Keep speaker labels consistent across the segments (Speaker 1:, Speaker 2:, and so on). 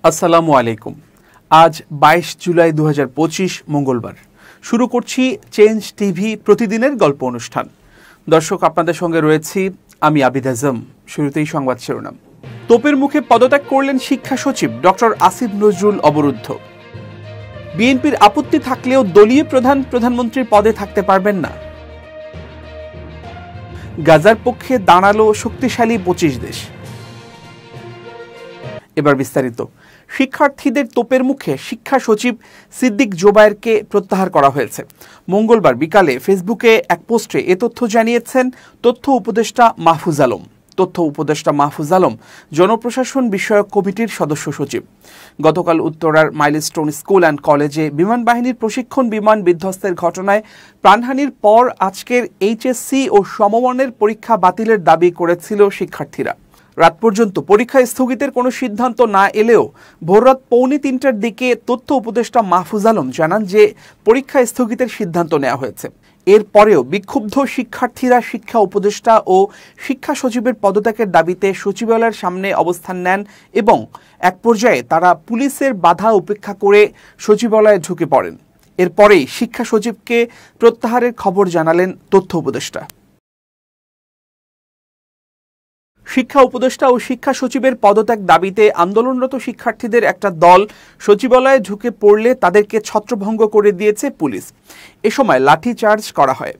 Speaker 1: আসসালামু আলাইকুম। আজ 22 জুলাই 2025 মঙ্গলবার। শুরু করছি চেঞ্জ টিভি প্রতিদিনের গল্প অনুষ্ঠান। দর্শক, আপনাদের সঙ্গে রয়েছি আমি আবিদ আজম। শুরুতেই সংবাদ শিরোনাম। তোপের মুখে পদত্যাগ করলেন শিক্ষা সচিব ডক্টর আসিফ নজরুল অবরুদ্ধ। বিএনপির আপত্তি থাকলেও দলীয় প্রধানমন্ত্রীর পদে থাকতে পারবেন না। গাজার পক্ষে দাঁড়ালো শক্তিশালী 25 দেশ। এবার বিস্তারিত। শিক্ষার্থীদের তোপের মুখে শিক্ষা সচিব সিদ্দিক জোবায়েরকে প্রত্যাহার করা হয়েছে। মঙ্গলবার বিকালে ফেসবুকে এক পোস্টে এ তথ্য জানিয়েছেন তথ্য উপদেষ্টা মাহফুজ আলম। তথ্য উপদেষ্টা মাহফুজ আলম জনপ্রশাসন বিষয়ক কমিটির সদস্য সচিব। গতকাল উত্তরার মাইলস্টোন স্কুল অ্যান্ড কলেজে বিমান বাহিনীর প্রশিক্ষণ বিমান বিধ্বস্তের ঘটনায় প্রাণহানির পর আজকের এইচএসসি ও সমমানের পরীক্ষা বাতিলের দাবি করেছিল শিক্ষার্থীরা। রাত পর্যন্ত পরীক্ষা স্থগিতের কোনো সিদ্ধান্ত না এলেও ভোররাত 2:45টার দিকে তথ্য উপদেষ্টা মাহফুজ আলম জানান যে পরীক্ষা স্থগিতের সিদ্ধান্ত নেওয়া হয়েছে। এরপরেও বিক্ষুব্ধ শিক্ষার্থীরা শিক্ষা উপদেষ্টা ও শিক্ষা সচিবের পদত্যাগের দাবিতে সচিবালয়ের সামনে অবস্থান নেন এবং এক পর্যায়ে তারা পুলিশের বাধা উপেক্ষা করে সচিবালয়ে ঢুকে পড়েন। এরপরেই শিক্ষা সচিবকে প্রত্যাহারের খবর জানালেন তথ্য উপদেষ্টা। শিক্ষা উপদেষ্টা ও শিক্ষা সচিবের পদত্যাগ দাবিতে আন্দোলনরত শিক্ষার্থীদের একটা দল সচিবালয়ে ঢুকে পড়লে তাদেরকে ছত্রভঙ্গ করে দিয়েছে পুলিশ। এ সময় লাঠিচার্জ করা হয়।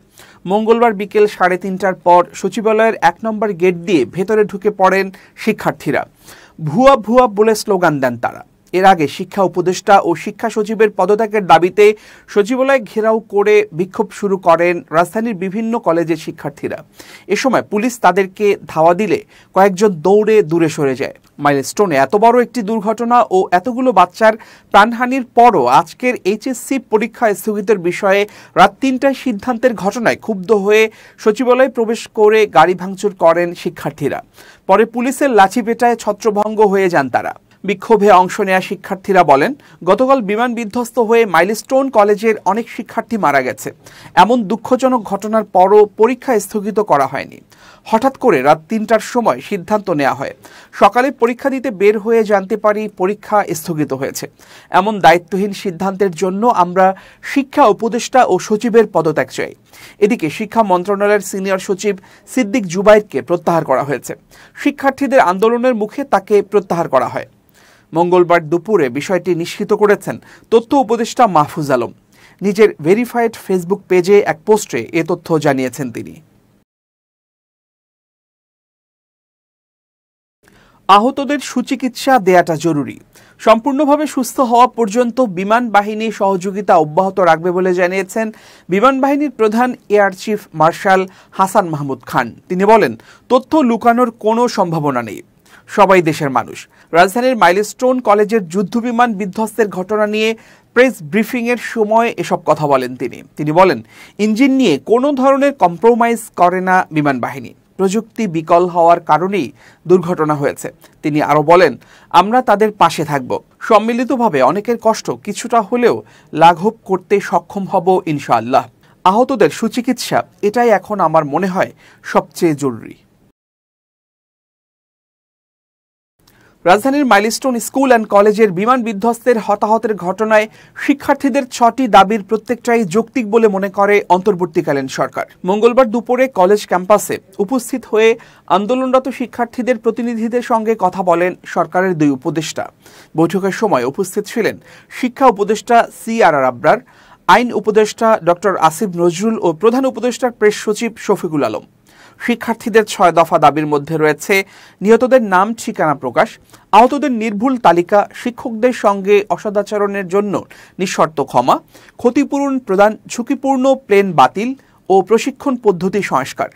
Speaker 1: মঙ্গলবার বিকেল 3:30টার পর সচিবালয়ের 1 নম্বর গেট দিয়ে ভেতরে ঢুকে পড়েন শিক্ষার্থীরা। ভুয়া ভুয়া বলে স্লোগান দেন তারা। এর আগে শিক্ষা উপদেষ্টা ও শিক্ষা সচিবের পদত্যাগের দাবিতে সচিবালয় ঘেরাও করে বিক্ষোভ শুরু করেন রাজধানীর বিভিন্ন কলেজের শিক্ষার্থীরা। এ সময় পুলিশ তাদেরকে ধাওয়া দিলে কয়েকজন দৌড়ে দূরে সরে যায়। মাইলস্টোনে এত বড় একটি দুর্ঘটনা ও এতগুলো বাচ্চার প্রাণহানির পরও আজকের এইচএসসি পরীক্ষা স্থগিতের বিষয়ে রাত 3টায় সিদ্ধান্তের ঘটনায় ক্ষুব্ধ হয়ে সচিবালয়ে প্রবেশ করে গাড়ি ভাঙচুর করেন শিক্ষার্থীরা। পরে পুলিশের লাঠিপেটায় ছত্রভঙ্গ হয়ে যান তারা। বিক্ষোভে অংশ নেয়া শিক্ষার্থীরা বলেন, গতকাল বিমান বিধ্বস্ত হয়ে মাইলস্টোন কলেজের অনেক শিক্ষার্থী মারা গেছে। এমন দুঃখজনক ঘটনার পরও পরীক্ষা স্থগিত করা হয়নি। হঠাৎ করে রাত 3টার সময় সিদ্ধান্ত নেওয়া হয়। সকালে পরীক্ষা দিতে বের হয়ে জানতে পারি পরীক্ষা স্থগিত হয়েছে। এমন দায়িত্বহীন সিদ্ধান্তের জন্য আমরা শিক্ষা উপদেষ্টা ও সচিবের পদত্যাগ চাই। এদিকে শিক্ষা মন্ত্রণালয়ের সিনিয়র সচিব সিদ্দিক জোবায়েরকে প্রত্যাহার করা হয়েছে। শিক্ষার্থীদের আন্দোলনের মুখে তাকে প্রত্যাহার করা হয়। মঙ্গলবার দুপুরে বিষয়টি নিশ্চিত করেছেন তথ্য উপদেষ্টা মাহফুজ আলম। নিজের ভেরিফাইড ফেসবুক পেজে এক পোস্টে এ তথ্য জানিয়েছেন তিনি। আহতদের সুচিকিৎসা দেয়াটা জরুরি। সম্পূর্ণভাবে সুস্থ হওয়া পর্যন্ত বিমান বাহিনী সহযোগিতা অব্যাহত রাখবে বলে জানিয়েছেন বিমান বাহিনীর প্রধান air chief marshal Hasan Mahmud Khan. তিনি বলেন, তথ্য লুকানোর কোনো সম্ভাবনা নেই। সবাই দেশের মানুষ। রাজধানীর মাইলস্টোন কলেজের যুদ্ধবিমান বিধ্বস্তের ঘটনা নিয়ে প্রেস ব্রিফিংয়ের সময় এসব কথা বলেন তিনি বলেন, ইঞ্জিন নিয়ে কোনো ধরনের কম্প্রোমাইজ করে না বিমান বাহিনী। প্রযুক্তি বিকল হওয়ার কারণেই দুর্ঘটনা হয়েছে। তিনি আরও বলেন, আমরা তাদের পাশে থাকব। সম্মিলিতভাবে অনেকের কষ্ট কিছুটা হলেও লাঘব করতে সক্ষম হব ইনশাআল্লাহ। আহতদের সুচিকিৎসা এটাই এখন আমার মনে হয় সবচেয়ে জরুরি। রাজধানীর মাইলস্টোন স্কুল অ্যান্ড কলেজের বিমান বিধ্বস্তের হতাহতের ঘটনায় শিক্ষার্থীদের 6টি দাবির প্রত্যেকটাই যৌক্তিক বলে মনে করে অন্তর্বর্তীকালীন সরকার। মঙ্গলবার দুপুরে কলেজ ক্যাম্পাসে উপস্থিত হয়ে আন্দোলনরত শিক্ষার্থীদের প্রতিনিধিদের সঙ্গে কথা বলেন সরকারের 2 উপদেষ্টা। বৈঠকের সময় উপস্থিত ছিলেন শিক্ষা উপদেষ্টা CR আবরার, আইন উপদেষ্টা ডক্টর আসিফ নজরুল ও প্রধান উপদেষ্টার প্রেস সচিব শফিকুল আলম। শিক্ষার্থীদের 6 দফা দাবির মধ্যে রয়েছে নিহতদের নাম ঠিকানা প্রকাশ, আহতদের নির্ভুল তালিকা, শিক্ষকদের সঙ্গে অসদাচরণের জন্য নিঃশর্ত ক্ষমা, ক্ষতিপূরণ প্রদান, ঝুঁকিপূর্ণ প্লেন বাতিল ও প্রশিক্ষণ পদ্ধতি সংস্কার।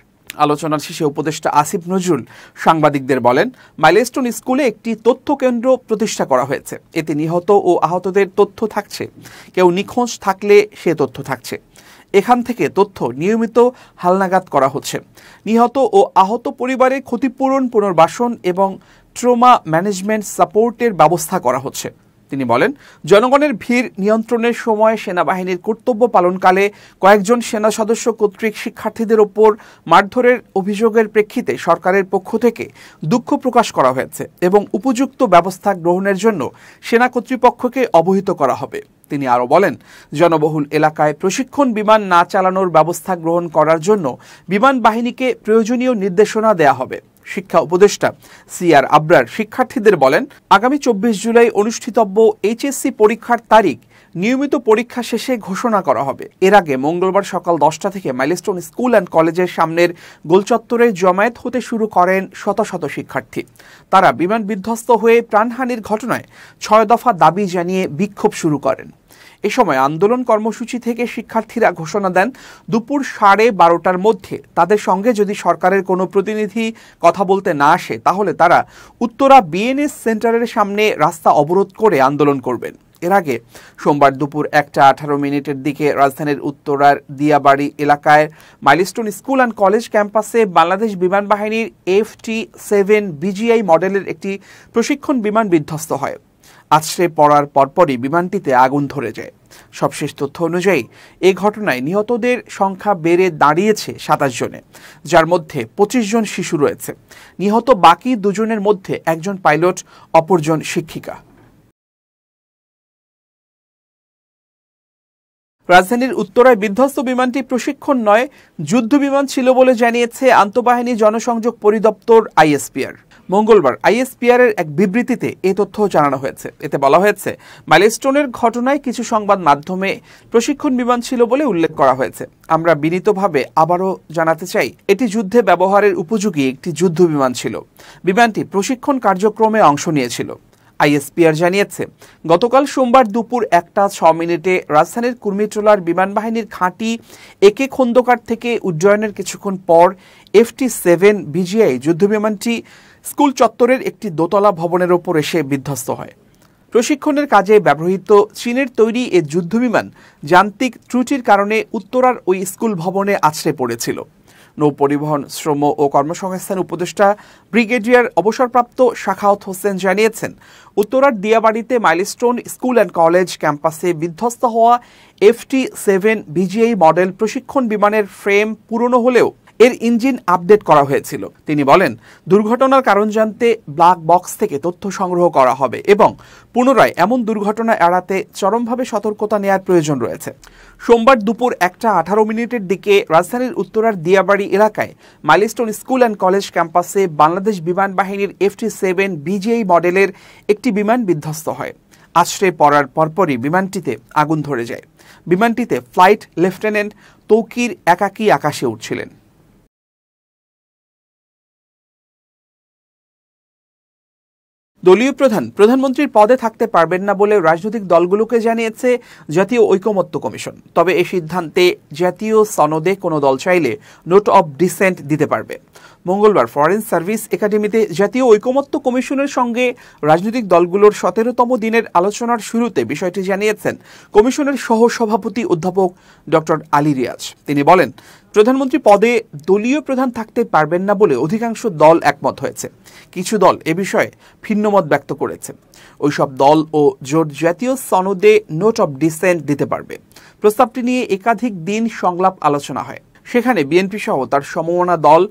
Speaker 1: আলোচনার শেষে উপদেষ্টা আসিফ নজরুল সাংবাদিকদের বলেন, মাইলস্টোন স্কুলে একটি তথ্য কেন্দ্র প্রতিষ্ঠা করা হয়েছে। এতে নিহত ও আহতদের তথ্য থাকছে। কেউ নিখোঁজ থাকলে সে তথ্য থাকছে। এখান থেকে তথ্য নিয়মিত হালনাগাদ করা হচ্ছে। নিহত ও আহত পরিবারের ক্ষতিপূরণ, পুনর্বাসন এবং ট্রমা ম্যানেজমেন্ট সাপোর্টের ব্যবস্থা করা হচ্ছে। তিনি বলেন, জনগণের ভিড় নিয়ন্ত্রণের সময় সেনাবাহিনীর কর্তব্য পালনকালে কয়েকজন সেনা সদস্য কর্তৃক শিক্ষার্থীদের ওপর মারধরের অভিযোগের প্রেক্ষিতে সরকারের পক্ষ থেকে দুঃখ প্রকাশ করা হয়েছে এবং উপযুক্ত ব্যবস্থা গ্রহণের জন্য সেনা কর্তৃপক্ষকে অবহিত করা হবে। তিনি আরও বলেন, জনবহুল এলাকায় প্রশিক্ষণ বিমান না চালানোর ব্যবস্থা গ্রহণ করার জন্য বিমান বাহিনীকে প্রয়োজনীয় নির্দেশনা দেয়া হবে। শিক্ষা উপদেষ্টা সিআর আবরার শিক্ষার্থীদের বলেন, আগামী 24 জুলাই অনুষ্ঠিতব্য এইচএসসি পরীক্ষার তারিখ নিয়মিত পরীক্ষা শেষে ঘোষণা করা হবে। এর আগে মঙ্গলবার সকাল 10টা থেকে মাইলস্টোন স্কুল অ্যান্ড কলেজের সামনের গোলচত্বরে জমায়েত হতে শুরু করেন শত শত শিক্ষার্থী। তারা বিমান বিধ্বস্ত হয়ে প্রাণহানির ঘটনায় 6 দফা দাবি জানিয়ে বিক্ষোভ শুরু করেন। এ সময় আন্দোলন কর্মসূচি থেকে শিক্ষার্থীরা ঘোষণা দেন, দুপুর 12:30টার মধ্যে তাদের সঙ্গে যদি সরকারের কোনো প্রতিনিধি কথা বলতে না আসে তাহলে তারা উত্তরা বিএনএস সেন্টারের সামনে রাস্তা অবরোধ করে আন্দোলন করবেন। এর আগে সোমবার দুপুর 1:18 দিকে রাজধানীর উত্তরার দিয়াবাড়ি এলাকায় মাইলস্টোন স্কুল অ্যান্ড কলেজ ক্যাম্পাসে বাংলাদেশ বিমান বাহিনীর FT-7 BGI মডেলের একটি প্রশিক্ষণ বিমান বিধ্বস্ত হয়। আছড়ে পড়ার পরপরই বিমানটিতে আগুন ধরে যায়। সবশেষ তথ্য অনুযায়ী এই ঘটনায় নিহতদের সংখ্যা বেড়ে দাঁড়িয়েছে 27 জনে, যার মধ্যে 25 জন শিশু রয়েছে। নিহত বাকি 2 জনের মধ্যে একজন পাইলট, অপরজন শিক্ষিকা। রাজধানীর উত্তরায় বিধ্বস্ত বিমানটি প্রশিক্ষণ নয়, যুদ্ধ বিমান ছিল বলে জানিয়েছে আন্তঃবাহিনী জনসংযোগ পরিদপ্তর ISPR। মঙ্গলবার ISPR এর এক বিবৃতিতে এ তথ্য জানানো হয়েছে। এতে বলা হয়েছে, মাইলস্টোনের ঘটনায় কিছু সংবাদ মাধ্যমে প্রশিক্ষণ বিমান ছিল বলে উল্লেখ করা হয়েছে। আমরা বিনীতভাবে আবারও জানাতে চাই, এটি যুদ্ধে ব্যবহারের উপযোগী একটি যুদ্ধ বিমান ছিল। বিমানটি প্রশিক্ষণ কার্যক্রমে অংশ নিয়েছিল। ISPR জানিয়েছে, গতকাল সোমবার দুপুর 1:06 রাজধানীর কুর্মিটোলার বিমান বাহিনীর ঘাঁটি একে খন্দকার থেকে উড্ডয়নের কিছুক্ষণ পর FT-7 BGI যুদ্ধবিমানটি স্কুল চত্বরের একটি দোতলা ভবনের ওপর এসে বিধ্বস্ত হয়। প্রশিক্ষণের কাজে ব্যবহৃত চীনের তৈরি এ যুদ্ধবিমান যান্ত্রিক ত্রুটির কারণে উত্তরার ওই স্কুল ভবনে আছড়ে পড়েছিল। নৌপরিবহন, শ্রম ও কর্মসংস্থান উপদেষ্টা ব্রিগেডিয়ার অবসরপ্রাপ্ত শাখাওয়াত হোসেন জানিয়েছেন, উত্তরার দিয়াবাড়িতে মাইলস্টোন স্কুল অ্যান্ড কলেজ ক্যাম্পাসে বিধ্বস্ত হওয়া FT-7 BGI মডেল প্রশিক্ষণ বিমানের ফ্রেম পুরনো হলেও এর ইঞ্জিন আপডেট করা হয়েছিল। তিনি বলেন, দুর্ঘটনার কারণ জানতে ব্ল্যাক বক্স থেকে তথ্য সংগ্রহ করা হবে এবং পুনরায় এমন দুর্ঘটনা এড়াতে চরমভাবে সতর্কতা নেওয়ার প্রয়োজন রয়েছে। সোমবার দুপুর 1:18 দিকে রাজধানীর উত্তরার দিয়াবাড়ি এলাকায় মাইলস্টোন স্কুল অ্যান্ড কলেজ ক্যাম্পাসে বাংলাদেশ বিমান বাহিনীর FT-7 BGI মডেলের একটি বিমান বিধ্বস্ত হয়। আছড়ে পড়ার পরপরই বিমানটিতে আগুন ধরে যায়। বিমানটিতে ফ্লাইট লেফটেন্যান্ট তৌকির একাকী আকাশে উঠছিলেন। দলীয় প্রধানমন্ত্রীর পদে থাকতে পারবেন না বলে রাজনৈতিক দলগুলোকে জানিয়েছে জাতীয় ঐকমত্য কমিশন। তবে এই সিদ্ধান্তে জাতীয় সনদে কোনো দল চাইলে নোট অব ডিসেন্ট দিতে পারবে। মঙ্গলবার ফরেন সার্ভিস একাডেমিতে জাতীয় ঐকমত্য কমিশনের সঙ্গে রাজনৈতিক দলগুলোর 17তম দিনের আলোচনার শুরুতে বিষয়টি জানিয়েছেন কমিশনের সহসভাপতি অধ্যাপক ডক্টর আলী রিয়াজ। তিনি বলেন, প্রধানমন্ত্রী পদে দলীয় প্রধান থাকতে পারবেন না বলে অধিকাংশ দল একমত হয়েছে। কিছু দল এ বিষয়ে ভিন্ন মত ব্যক্ত করেছে। ওইসব দল ও জোট জাতীয় সনদে নোট অব ডিসেন্ট দিতে পারবে। প্রস্তাবটি নিয়ে একাধিক দিন সংলাপ আলোচনা হয়। সেখানে বিএনপি সহ তার সমমনা দল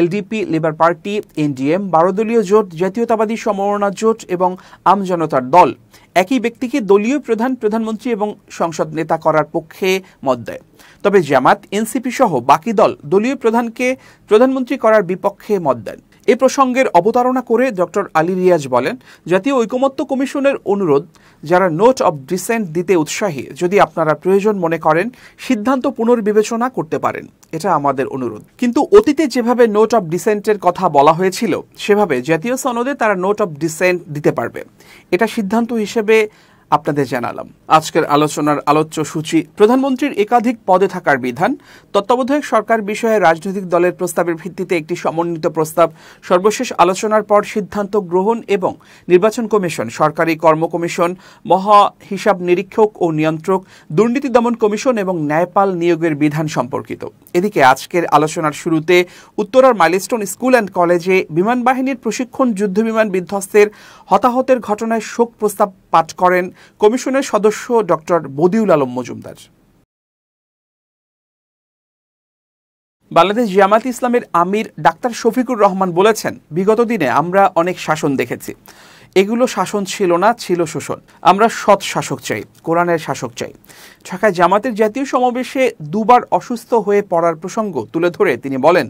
Speaker 1: LDP, লেবার পার্টি, NDM, 12 দলীয় জোট, জাতীয়তাবাদী সমমনা জোট এবং আম জনতার দল একই ব্যক্তিকে দলীয় প্রধানমন্ত্রী এবং সংসদ নেতা করার পক্ষে মত দেয়। তবে জামাত, NCP সহ বাকি দল দলীয় প্রধানকে প্রধানমন্ত্রী করার বিপক্ষে মত দেন। এ প্রসঙ্গের অবতারণা করে ডক্টর আলী রিয়াজ বলেন, জাতীয় ঐকমত্য কমিশনের অনুরোধ, যারা নোট অব ডিসেন্ট দিতে উৎসাহী, যদি আপনারা প্রয়োজন মনে করেন সিদ্ধান্ত পুনর্বিবেচনা করতে পারেন, এটা আমাদের অনুরোধ। কিন্তু অতীতে যেভাবে নোট অব ডিসেন্টের কথা বলা হয়েছিল সেভাবে জাতীয় সনদে তারা নোট অব ডিসেন্ট দিতে পারবে। এটা সিদ্ধান্ত হিসেবে আপনাদের জানালাম। আজকের আলোচনার আলোচ্য সূচি: প্রধানমন্ত্রীর একাধিক পদে থাকার বিধান, তত্ত্বাবধায়ক সরকার বিষয়ে রাজনৈতিক দলের প্রস্তাবের ভিত্তিতে একটি সমন্বিত প্রস্তাব, সর্বশেষ আলোচনার পর সিদ্ধান্ত গ্রহণ এবং নির্বাচন কমিশন, সরকারি কর্ম কমিশন, মহা হিসাব নিরীক্ষক ও নিয়ন্ত্রক, দুর্নীতি দমন কমিশন এবং ন্যায়পাল নিয়োগের বিধান সম্পর্কিত। এদিকে আজকের আলোচনার শুরুতে উত্তরার মাইলস্টোন স্কুল অ্যান্ড কলেজে বিমান বাহিনীর প্রশিক্ষণ যুদ্ধবিমান বিধ্বস্তের হতাহতের ঘটনায় শোক প্রস্তাব পাঠ করেন কমিশনের সদস্য ডক্টর বদিউল আলম মজুমদার। বাংলাদেশ জামায়াতে ইসলামের আমির ডাক্তার শফিকুর রহমান বলেছেন, বিগত দিনে আমরা অনেক শাসন দেখেছি, এগুলো শাসন ছিল না, ছিল শোষণ। আমরা সৎ শাসক চাই, কোরআনের শাসক চাই। ঢাকায় জামাতের জাতীয় সমাবেশে দুবার অসুস্থ হয়ে পড়ার প্রসঙ্গ তুলে ধরে তিনি বলেন,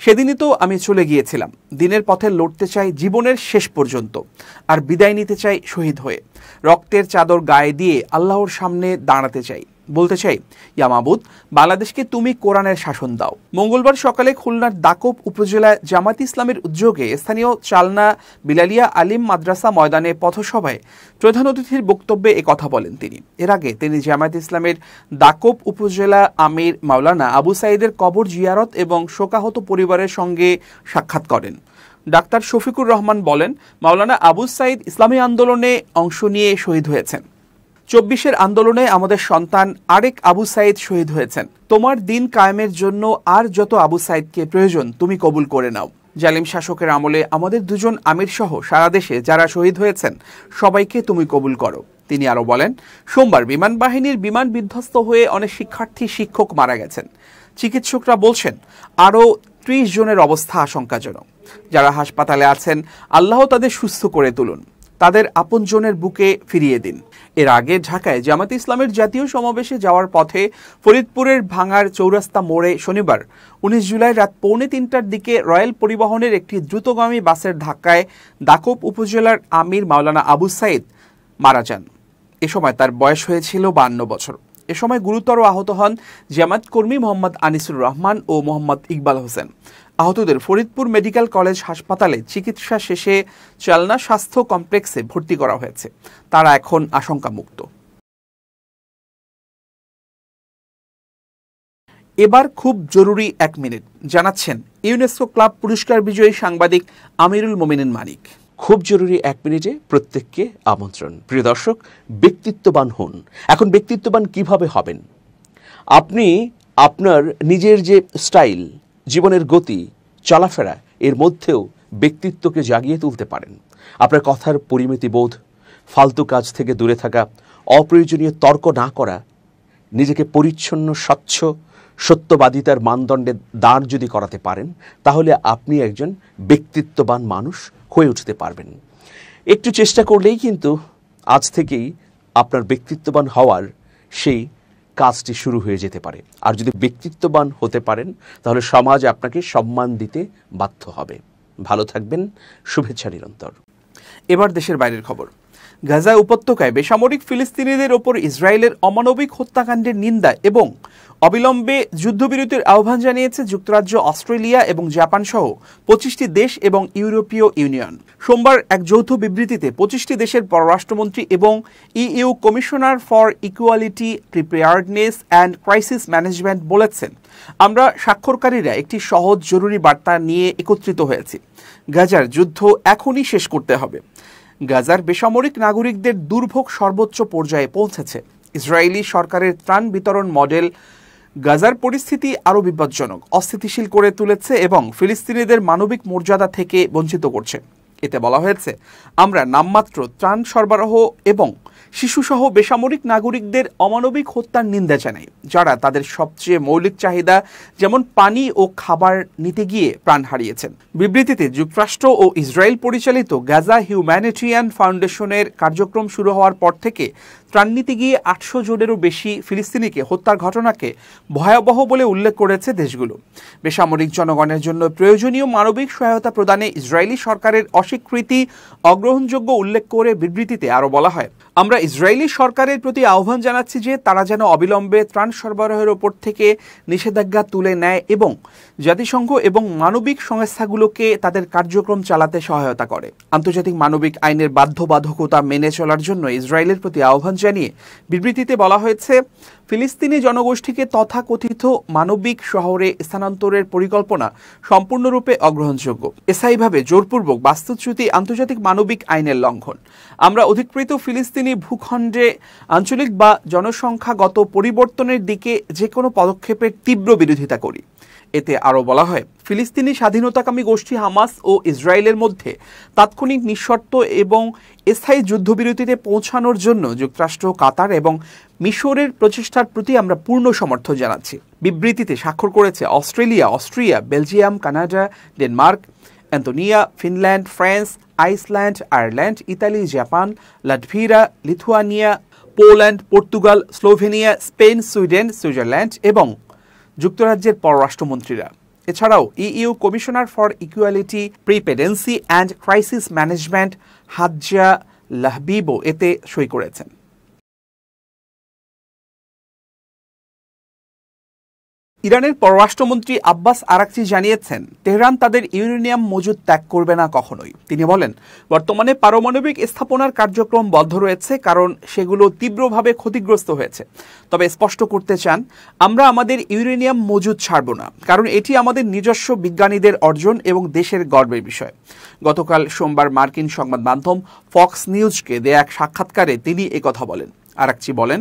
Speaker 1: সেদিনই তো আমি চলে গিয়েছিলাম। দিনের পথে লড়তে চাই জীবনের শেষ পর্যন্ত, আর বিদায় নিতে চাই শহীদ হয়ে। রক্তের চাদর গায়ে দিয়ে আল্লাহর সামনে দাঁড়াতে চাই, বলতে চাই, ইয়া মাবুদ, বাংলাদেশকে তুমি কোরআনের শাসন দাও। মঙ্গলবার সকালে খুলনার দাকোপ উপজেলায় জামায়াতে ইসলামের উদ্যোগে স্থানীয় চালনা বিলালিয়া আলিম মাদ্রাসা ময়দানে পথসভায় প্রধান অতিথির বক্তব্যে কথা বলেন তিনি। এর আগে তিনি জামায়াতে ইসলামের দাকোপ উপজেলা আমির মাওলানা আবু সাইদের কবর জিয়ারত এবং শোকাহত পরিবারের সঙ্গে সাক্ষাৎ করেন। ডাক্তার শফিকুর রহমান বলেন, মাওলানা আবু সাইদ ইসলামী আন্দোলনে অংশ নিয়ে শহীদ হয়েছেন। 24-এর আন্দোলনে আমাদের সন্তান আরেক আবু সাইদ শহীদ হয়েছেন। তোমার দিন কায়েমের জন্য আর যত আবু সাইদকে প্রয়োজন তুমি কবুল করে নাও। জালিম শাসকের আমলে আমাদের দুজন আমির সহ সারা দেশে যারা শহীদ হয়েছেন সবাইকে তুমি কবুল করো। তিনি আরও বলেন, সোমবার বিমান বাহিনীর বিমান বিধ্বস্ত হয়ে অনেক শিক্ষার্থী শিক্ষক মারা গেছেন। চিকিৎসকরা বলছেন আরও 30 জনের অবস্থা আশঙ্কাজনক। যারা হাসপাতালে আছেন, আল্লাহ তাদের সুস্থ করে তুলুন, তাদের আপনজনের বুকে ফিরিয়ে দিন। এর আগে ঢাকায় জামায়াতে ইসলামের জাতীয় সমাবেশে যাওয়ার পথে ফরিদপুরের ভাঙার চৌরাস্তা মোড়ে শনিবার 19 জুলাই রাত 2:45টার দিকে রয়্যাল পরিবহনের একটি দ্রুতগামী বাসের ধাক্কায় দাকোপ উপজেলার আমির মাওলানা আবু সাইদ মারা যান। এ সময় তার বয়স হয়েছিল 52 বছর। এ সময় গুরুতর আহত হন জামায়াত কর্মী মোহাম্মদ আনিসুর রহমান ও মোহাম্মদ ইকবাল হোসেন। আহতদের ফরিদপুর মেডিকেল কলেজ হাসপাতালে চিকিৎসা শেষে চালনা স্বাস্থ্য কমপ্লেক্সে ভর্তি করা হয়েছে। তারা এখন আশঙ্কামুক্ত। এবার খুব জরুরি 1 মিনিট, জানাচ্ছেন ইউনেস্কো ক্লাব পুরস্কার বিজয়ী সাংবাদিক আমিরুল মোমিনিন মানিক।
Speaker 2: খুব জরুরি 1 মিনিটে প্রত্যেককে আমন্ত্রণ। প্রিয় দর্শক, ব্যক্তিত্ববান হন। এখন ব্যক্তিত্ববান কিভাবে হবেন? আপনি আপনার নিজের যে স্টাইল, জীবনের গতি, চলাফেরা, এর মধ্যেও ব্যক্তিত্বকে জাগিয়ে তুলতে পারেন। আপনার কথার পরিমিতি বোধ, ফালতু কাজ থেকে দূরে থাকা, অপ্রয়োজনীয় তর্ক না করা, নিজেকে পরিচ্ছন্ন, স্বচ্ছ, সত্যবাদিতার মানদণ্ডে দাঁড় যদি করাতে পারেন, তাহলে আপনি একজন ব্যক্তিত্ববান মানুষ হয়ে উঠতে পারবেন। একটু চেষ্টা করলেই কিন্তু আজ থেকেই আপনার ব্যক্তিত্ববান হওয়ার সেই কাজটি শুরু হয়ে যেতে পারে। আর যদি ব্যক্তিত্ববান হতে পারেন, তাহলে সমাজ আপনাকে সম্মান দিতে বাধ্য হবে। ভালো থাকবেন, শুভেচ্ছা নিরন্তর।
Speaker 1: এবার দেশের বাইরের খবর। গাজা উপত্যকায় বেসামরিক ফিলিস্তিনিদের ওপর ইসরায়েলের অমানবিক হত্যাকাণ্ডের নিন্দা এবং অবিলম্বে যুদ্ধবিরতির আহ্বান জানিয়েছে যুক্তরাজ্য, অস্ট্রেলিয়া এবং জাপান সহ 25টি দেশ এবং ইউরোপীয় ইউনিয়ন। সোমবার এক যৌথ বিবৃতিতে 25টি দেশের পররাষ্ট্রমন্ত্রী এবং EU commissioner for equality, preparedness and crisis management বলেছেন, আমরা স্বাক্ষরকারীরা একটি সহজ জরুরি বার্তা নিয়ে একত্রিত হয়েছি। গাজার যুদ্ধ এখনই শেষ করতে হবে। গাজার বেসামরিক নাগরিকদের দুর্ভোগ সর্বোচ্চ পর্যায়ে পৌঁছেছে। ইসরায়েলি সরকারের ত্রাণ বিতরণ মডেল গাজার পরিস্থিতি আরও বিপজ্জনক, অস্থিতিশীল করে তুলেছে এবং ফিলিস্তিনিদের মানবিক মর্যাদা থেকে বঞ্চিত করছে। এতে বলা হয়েছে, আমরা নামমাত্র ত্রাণ সরবরাহ এবং শিশুসহ বেসামরিক নাগরিকদের অমানবিক হত্যার নিন্দা জানাই, যারা তাদের সবচেয়ে মৌলিক চাহিদা যেমন পানি ও খাবার নিতে গিয়ে প্রাণ হারিয়েছেন। বিবৃতিতে যুক্তরাষ্ট্র ও ইসরায়েল পরিচালিত গাজা হিউম্যানিটেরিয়ান ফাউন্ডেশনের কার্যক্রম শুরু হওয়ার পর থেকে ত্রাণ নিতে গিয়ে 800 জনেরও বেশি ফিলিস্তিনিকে হত্যার ঘটনাকে ভয়াবহ বলে উল্লেখ করেছে দেশগুলো। বেসামরিক জনগণের জন্য প্রয়োজনীয় মানবিক সহায়তা প্রদানে ইসরায়েলি সরকারের অস্বীকৃতি অগ্রহণযোগ্য উল্লেখ করে বিবৃতিতে আরও বলা হয়, আমরা আমরা ইসরায়েলি সরকারের প্রতি আহ্বান জানাচ্ছি যে তারা যেন অবিলম্বে ত্রাণ সরবরাহের ওপর থেকে নিষেধাজ্ঞা তুলে নেয় এবং জাতিসংঘ এবং মানবিক সংস্থাগুলোকে তাদের কার্যক্রম চালাতে সহায়তা করে। আন্তর্জাতিক মানবিক আইনের বাধ্যবাধকতা মেনে চলার জন্য ইসরায়েলের প্রতি আহ্বান জানিয়ে বিবৃতিতে বলা হয়েছে, ফিলিস্তিনি জনগোষ্ঠীকে তথাকথিত মানবিক শহরে স্থানান্তরের পরিকল্পনা সম্পূর্ণরূপে অগ্রহণযোগ্য, স্থায়ীভাবে জোরপূর্বক বাস্তুচ্যুতি আন্তর্জাতিক মানবিক আইনের লঙ্ঘন। আমরা অধিকৃত ফিলিস্তিনি ভূখণ্ডে আঞ্চলিক বা জনসংখ্যাগত পরিবর্তনের দিকে যে কোনো পদক্ষেপের তীব্র বিরোধিতা করি। এতে আরও বলা হয়, ফিলিস্তিনি স্বাধীনতাকামী গোষ্ঠী হামাস ও ইসরায়েলের মধ্যে তাৎক্ষণিক নিঃশর্ত এবং স্থায়ী যুদ্ধবিরতিতে পৌঁছানোর জন্য যুক্তরাষ্ট্র, কাতার এবং মিশরের প্রচেষ্টার প্রতি আমরা পূর্ণ সমর্থন জানাচ্ছি। বিবৃতিতে স্বাক্ষর করেছে Australia, Austria, Belgium, Canada, Denmark, Estonia, Finland, France, Iceland, Ireland, Italy, Japan, Latvia, Lithuania, Poland, Portugal, Slovenia, Spain, Sweden, Switzerland এবং যুক্তরাজ্যের পররাষ্ট্রমন্ত্রীরা। এছাড়াও EU commissioner for equality, preparedness and crisis management Hadja লাহবিবও এতে সই করেছেন। ইরানের পররাষ্ট্রমন্ত্রী আব্বাস আরাকচি জানিয়েছেন, তেহরান তাদের ইউরেনিয়াম মজুদ ত্যাগ করবে না কখনোই। তিনি বলেন, বর্তমানে পারমাণবিক স্থাপনার কার্যক্রম বন্ধ রয়েছে কারণ সেগুলো তীব্রভাবে ক্ষতিগ্রস্ত হয়েছে। তবে স্পষ্ট করতে চান, আমরা আমাদের ইউরেনিয়াম মজুদ ছাড়ব না, কারণ এটি আমাদের নিজস্ব বিজ্ঞানীদের অর্জন এবং দেশের গর্বের বিষয়। গতকাল সোমবার মার্কিন সংবাদ মাধ্যম ফক্স নিউজকে দেয়া এক সাক্ষাৎকারে তিনি একথা বলেন। আরাকচি বলেন,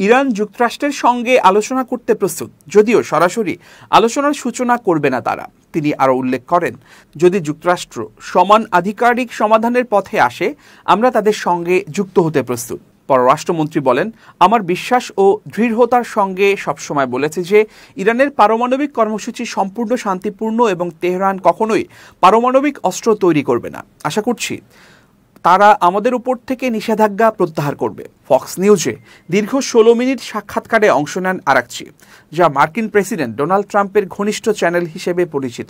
Speaker 1: ইরান যুক্তরাষ্ট্রের সঙ্গে আলোচনা করতে প্রস্তুত, যদিও সরাসরি আলোচনার সূচনা করবে না তারা। তিনি আরও উল্লেখ করেন, যদি যুক্তরাষ্ট্র সমান আধিকারিক সমাধানের পথে আসে, আমরা তাদের সঙ্গে যুক্ত হতে প্রস্তুত। পররাষ্ট্রমন্ত্রী বলেন, আমার বিশ্বাস ও দৃঢ়তার সঙ্গে সবসময় বলেছে যে ইরানের পারমাণবিক কর্মসূচি সম্পূর্ণ শান্তিপূর্ণ এবং তেহরান কখনোই পারমাণবিক অস্ত্র তৈরি করবে না। আশা করছি তারা আমাদের উপর থেকে নিষেধাজ্ঞা প্রত্যাহার করবে। ফক্স নিউজে দীর্ঘ 16 মিনিট সাক্ষাৎকারে অংশ নেন আরাকচি, যা মার্কিন প্রেসিডেন্ট ডোনাল্ড ট্রাম্পের ঘনিষ্ঠ চ্যানেল হিসেবে পরিচিত।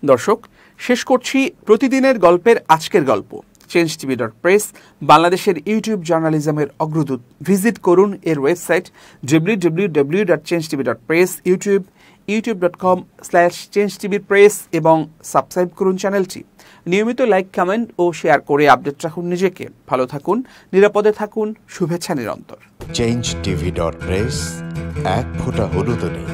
Speaker 1: দর্শক, শেষ করছি প্রতিদিনের গল্পের আজকের গল্প। changetv.press বাংলাদেশের ইউটিউব জার্নালিজমের অগ্রদূত। ভিজিট করুন এর ওয়েবসাইট www.changetv.press, youtube.com/changetv press এবং সাবস্ক্রাইব করুন চ্যানেলটি। নিয়মিত লাইক, কমেন্ট ও শেয়ার করে আপডেট রাখুন নিজেকে। ভালো থাকুন, নিরাপদে থাকুন, শুভেচ্ছা নিরন্তর।
Speaker 3: changetv.press, এক ফোঁটা হলুদ নেই।